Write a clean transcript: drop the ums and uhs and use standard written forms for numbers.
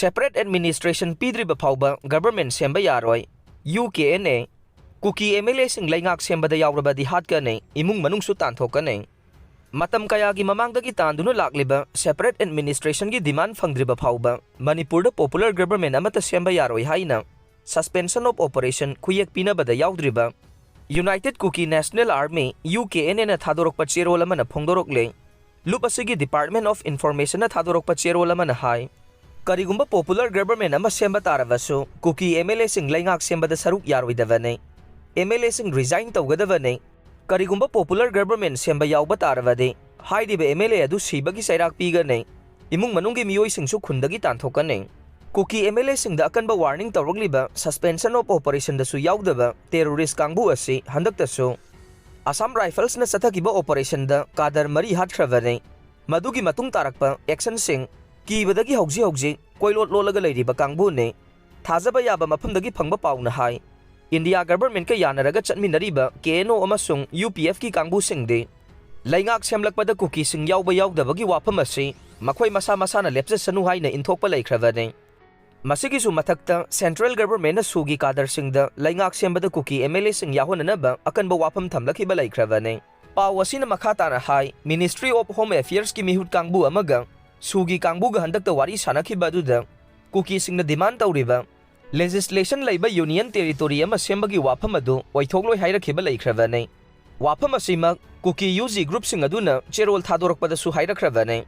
separate administration Pidrifaoba government Semba Yaroi, UKNA, Kuki MLA sing Leingak Sembada Yaorabadi Hatkani, Emung Manungsu Tanthokkani. Matam kaya gi mamangdagi tanduna lakliba separate administration gi demand fangdriba phauba Manipur da popular government amata Semba Yaroi haina suspension of operation kuyak pinabada yaudriba United Kuki National Army UKNA na thadorokpa cherol amana phongdorokle lup asigi Department of Information na thadorokpa cherol amana hai karigumba popular government ama semba taravasu Kuki MLA sing Leingak Sembada saruk yaroidavane MLA sing resign tawgadavane karigumba popular government semba yauba taravade haidiba MLA adu sibagi sairak pigane imung manunggi miyoi singsu khundagi tanthokkani Kuki MLA sing da akanba warning tawrogliba suspension of operation da su yaudaba terrorist kangbu asi handaktasu Assam Rifles na sathakiba operation da kadar mari hatkravane madugi matung tarakpa action sing kibadagi hauji koilot lolaga leiriba kangbu ne thajaba yaba mafamdagi phangba pauna hai India government ka yanaraga chatminariba KNO amasung UPF ki kangbu singde Leingak semlakpada Kuki sing yauba yaudabagi wafam asi makhoi masa na lepjasanu haina inthokpa leikravane Masigisu mathakta central government na sugi kadar singda Leingak Sembada Kuki MLA sing yahonanaba akanba wafam thamlakiba leikravane paw asina makhata na hai Ministry of Home Affairs ki mihut kangbu amaga sugi kangbu ga handakta wari sanakiba aduda Kuki sing na demand tawriba legislation laiba union territory ama sembagi wafam adu oithokloi hairakhiba leikravane wafam asima Kuki UG group sing aduna cherol thadorokpada su hairakravane